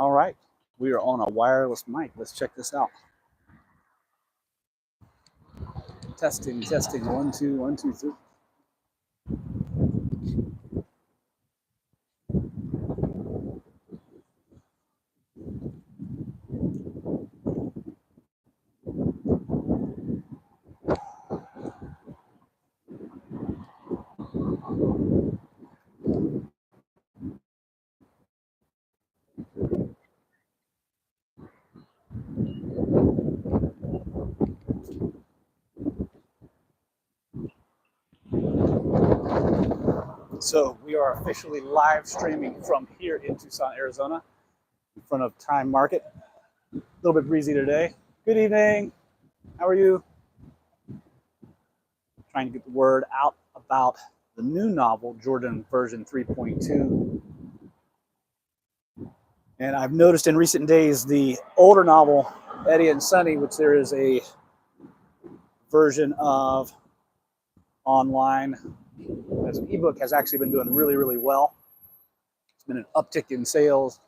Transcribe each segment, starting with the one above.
All right, we are on a wireless mic. Let's check this out. Testing, testing. 1, 2, 1, 2, 3. So we are officially live streaming from here in Tucson, Arizona, in front of Time Market. A little bit breezy today. Good evening. How are you? Trying to get the word out about the new novel, Jordan version 3.2. And I've noticed in recent days the older novel, Eddie and Sonny, which there is a version of online as an ebook, has actually been doing really, really well. It's been an uptick in sales.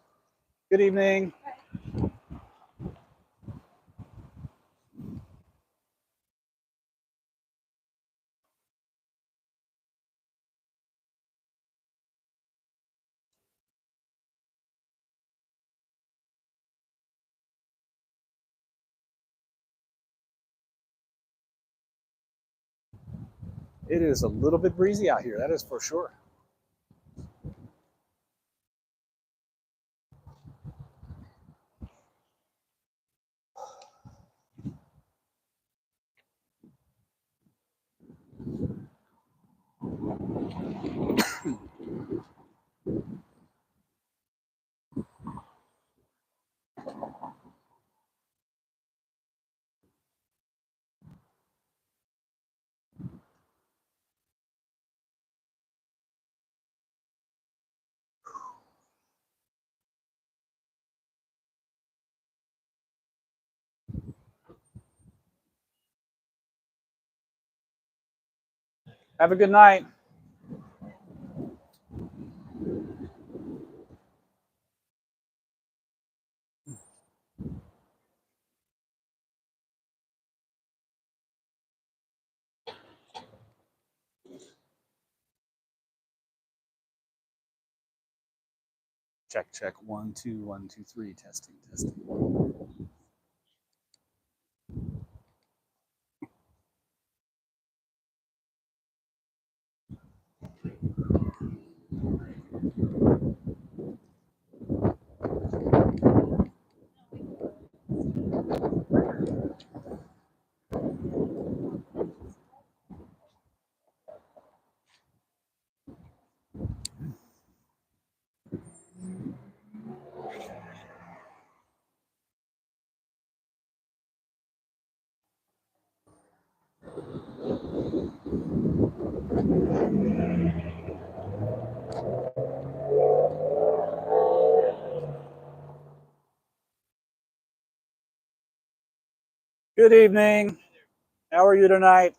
Good evening. It is a little bit breezy out here, that is for sure. Have a good night. Check, check. 1, 2, 1, 2, 3. Testing, testing. Good evening. How are you tonight?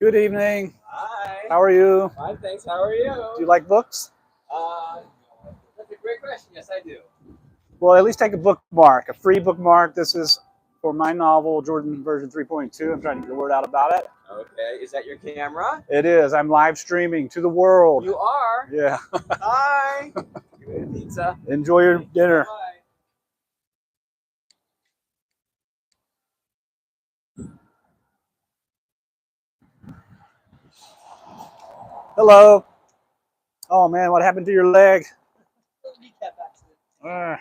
Good evening. Hi. How are you? Fine, thanks. How are you? Do you like books? That's a great question. Yes, I do. Well, at least take a bookmark, a free bookmark. This is for my novel, Jordan version 3.2. I'm trying to get the word out about it. Okay. Is that your camera? It is. I'm live streaming to the world. You are? Yeah. Hi. Give me a pizza. Enjoy your dinner. Bye. Hello. Oh man, what happened to your leg? Kneecap accident. Ah,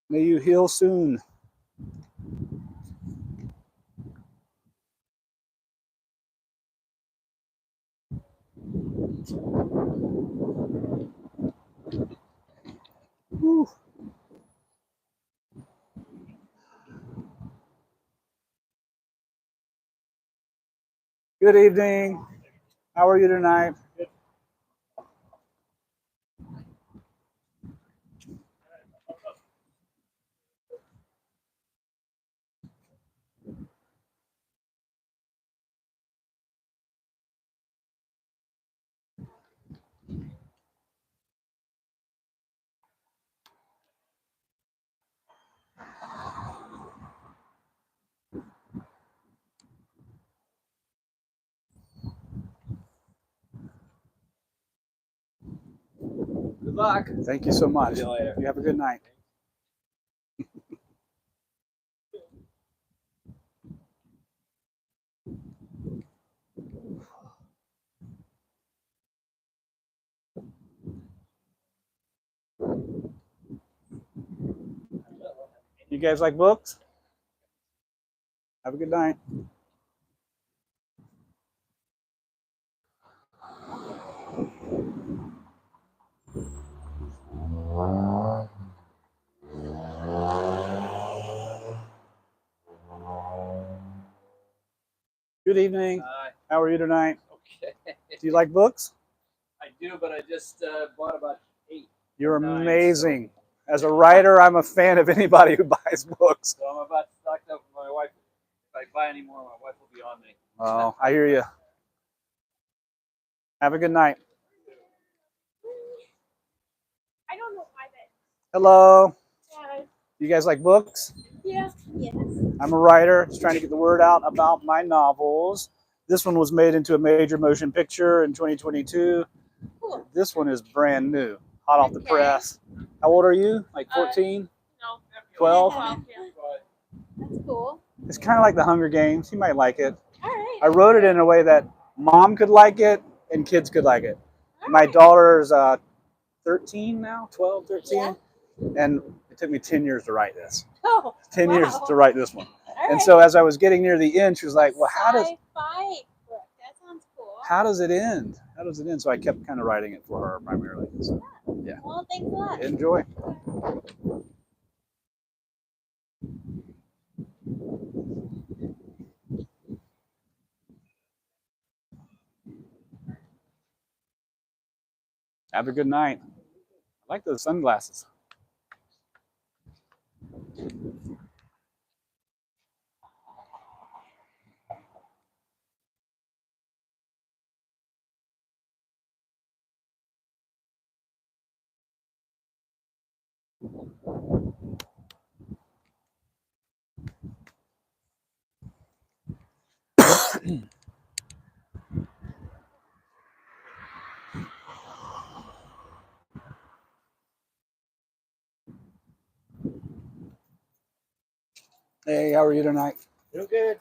may you heal soon. Whew. Good evening. How are you tonight? Good luck. Thank you so much. See you later. You have a good night. You guys like books? Have a good night. Good evening. Hi. How are you tonight? Okay. Do you like books? I do, but I just bought about 8. You're Nice. amazing. As a writer, I'm a fan of anybody who buys books. So I'm about to stock up with my wife. If I buy any more, my wife will be on me. Oh, I hear you. Have a good night. I don't know why that. Hello. Yeah. You guys like books? Yeah. Yes. I'm a writer, just trying to get the word out about my novels. This one was made into a major motion picture in 2022. Cool. This one is brand new, hot off the Okay. press. How old are you? Like 14? No. 12? 12. Yeah. That's cool. It's kind of like the Hunger Games. You might like it. All right. I wrote it in a way that mom could like it and kids could like it. All My right. daughter's 13 now, 12, 13. Yeah. And it took me 10 years to write this. Oh. 10 wow. years to write this one. All And right. so as I was getting near the end, she was like, well, how does Sci-fi book. That sounds cool. how does it end? How does it end? So I kept kind of writing it for her primarily. So, yeah. Well, thanks a lot. Enjoy. Have a good night. I like those sunglasses. Hey, how are you tonight? Doing good.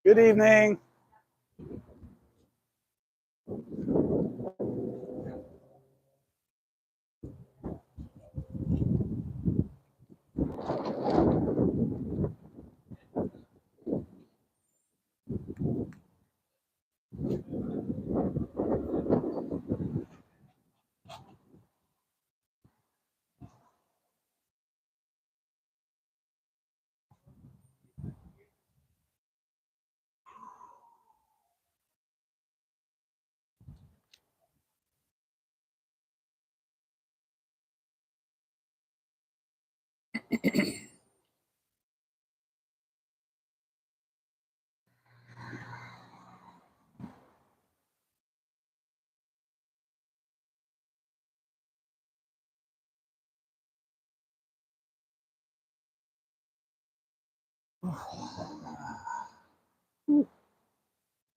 Good evening.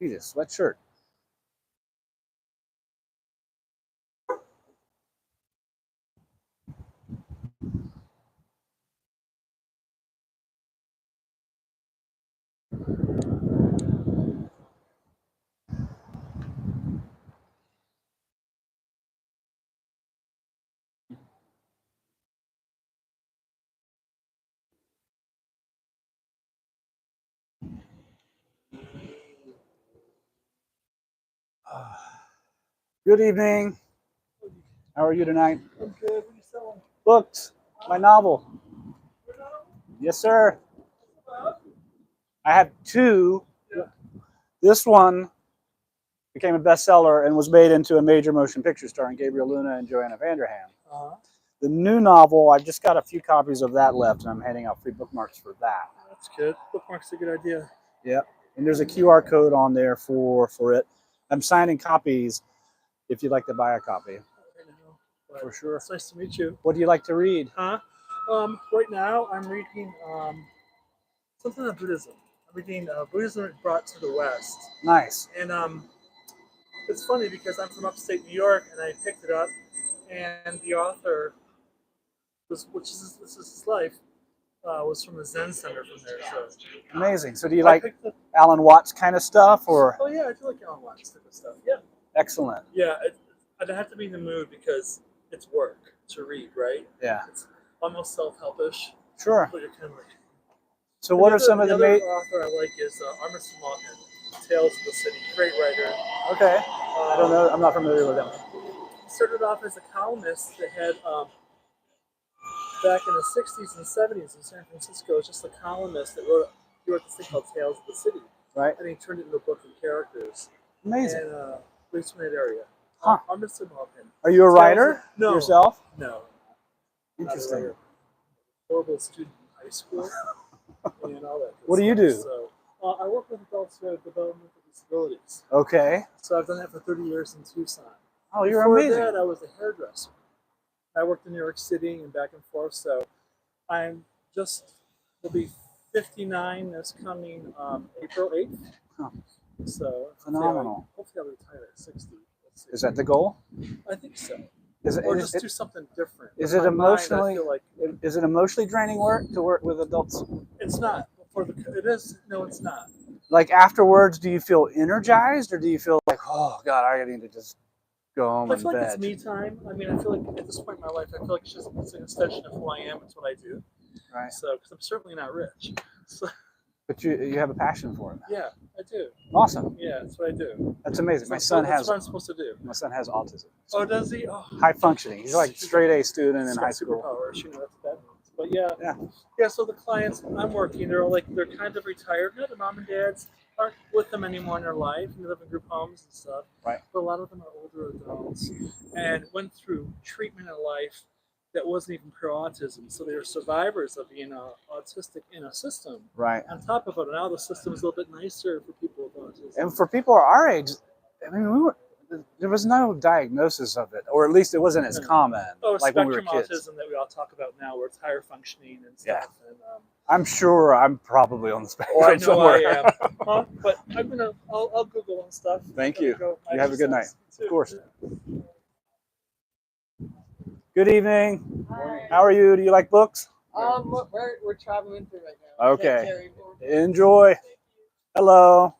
Jesus, sweatshirt. Good evening. How are you tonight? I'm good. What are you selling? Books. My novel. Yes, sir. I have two. Yeah. This one became a bestseller and was made into a major motion picture starring Gabriel Luna and Joanna Vanderham. Uh-huh. The new novel, I've just got a few copies of that left, and I'm handing out free bookmarks for that. That's good. Bookmark's a good idea. Yep. And there's a QR code on there for it. I'm signing copies if you'd like to buy a copy. I know. But For sure. it's nice to meet you. What do you like to read? Huh? Right now I'm reading something on Buddhism. I'm reading Buddhism Brought to the West. Nice. And it's funny because I'm from upstate New York and I picked it up and the author this is his life, was from the Zen Center from there. So Amazing. So do you I like picked up, Alan Watts kind of stuff, or? oh yeah, I do like Alan Watts type of stuff. Yeah. Excellent. Yeah, I'd have to be in the mood because it's work to read, right? Yeah. It's almost self-helpish, What but you're kind of like. So what are some of the other main? author I like is Armistead Maugham, Tales of the City. Great writer. Okay. I don't know. I'm not familiar with them. He started off as a columnist that had back in the 60s and 70s in San Francisco, just a columnist that he wrote this thing called Tales of the City. Right. And he turned it into a book of characters. Amazing. And based in that area. Huh. Armistead Maugham. Are you a writer No. yourself? No. Interesting. Horrible student in high school and all that. What do you do? So, I work with adults who have developmental disabilities. Okay. So I've done that for 30 years in Tucson. Oh, you're Before amazing. that, I was a hairdresser. I worked in New York City and back and forth. So I'm will be 59 this coming April 8th. Huh. So Phenomenal. Hopefully I'll retire at 60. Is that the goal? I think so. Or just do something different. Is In it my mind, emotionally? I feel like Is it emotionally draining work to work with adults? it's not. It is. No, it's not. Like afterwards, do you feel energized, or do you feel like, oh God, I need to just go home I and feel like bed? it's me time. I mean, I feel like at this point in my life, I feel like it's an extension of who I am. It's what I do. Right. So, because I'm certainly not rich. So, But you have a passion for it. yeah, I do. Awesome. Yeah, that's what I do. That's amazing. That's My what I'm supposed to do. son has autism. Oh, does he? Oh, High functioning. He's like straight A student in he's high got school. superpowers. You know, that's what that means. But yeah. Yeah. So the clients I'm working, they're kind of retired. You know, their mom and dads aren't with them anymore in their life, and they live in group homes and stuff. Right. But a lot of them are older adults and went through treatment in life that wasn't even pure autism. So they are survivors of being autistic in a system. Right. On top of it, now the system is a little bit nicer for people with autism. And for people our age, I mean, there was no diagnosis of it, or at least it wasn't as common. Like when we were spectrum kids. autism that we all talk about now, where it's higher functioning and stuff. Yeah. And, I'm sure I'm probably on the spectrum I know somewhere. I am. But I'll Google and stuff. Thank you. Go You have a good night. exercise, too. Of course. Good evening. Hi. How are you? Do you like books? We're traveling through right now. Okay. Can't carry more. Enjoy. Hello.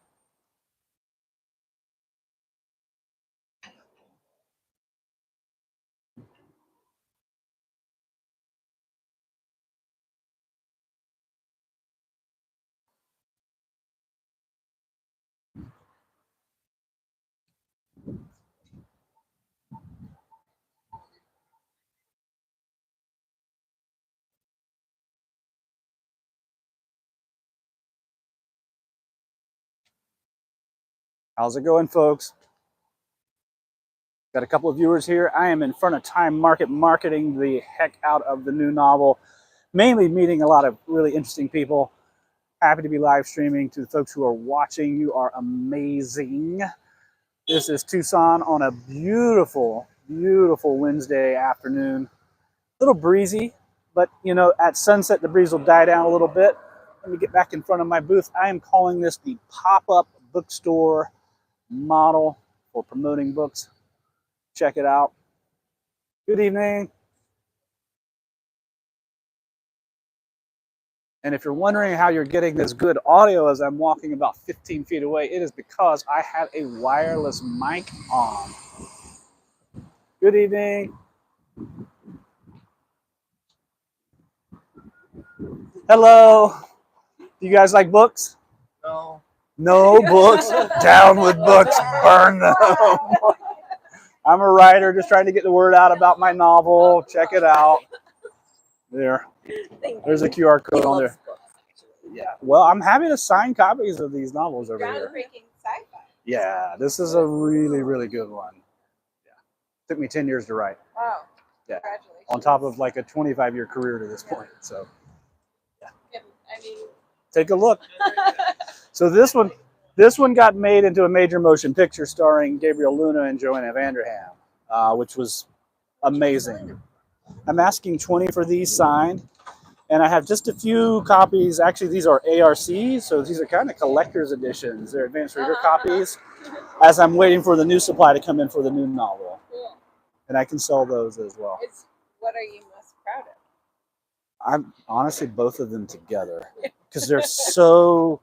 How's it going, folks? Got a couple of viewers here. I am in front of Time Market marketing the heck out of the new novel. mainly meeting a lot of really interesting people. Happy to be live streaming. To the folks who are watching, you are amazing. This is Tucson on a beautiful, beautiful Wednesday afternoon. A little breezy, but you know, at sunset the breeze will die down a little bit. Let me get back in front of my booth. I am calling this the pop-up bookstore model for promoting books. Check it out. Good evening. And if you're wondering how you're getting this good audio as I'm walking about 15 feet away, it is because I have a wireless mic on. Good evening. Hello. Do you guys like books? No. No books. Down with books. Burn them. I'm a writer just trying to get the word out about my novel. Check it out. There. There's a QR code on there. Yeah. Well, I'm happy to sign copies of these novels over here. Groundbreaking sci-fi. Yeah, this is a really, really good one. Yeah. Took me 10 years to write. Wow. Yeah. Congratulations. On top of like a 25-year career to this point. So Yeah, I mean, take a look. So this one got made into a major motion picture starring Gabriel Luna and Joanna Vanderham, which was amazing. I'm asking 20 for these signed, and I have just a few copies. Actually, these are ARCs, so these are kind of collector's editions. They're advanced reader copies, as I'm waiting for the new supply to come in for the new novel. cool. And I can sell those as well. What are you most proud of? I'm honestly both of them together because they're so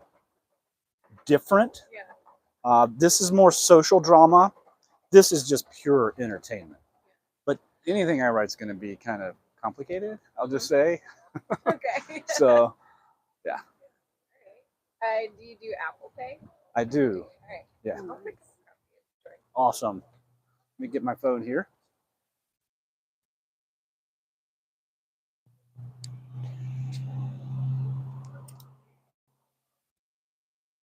different. Yeah. This is more social drama. This is just pure entertainment. But anything I write is going to be kind of complicated, I'll just say. Okay. So, do you do Apple Pay? I do. All right. Yeah. I'll fix it. Awesome. Let me get my phone here.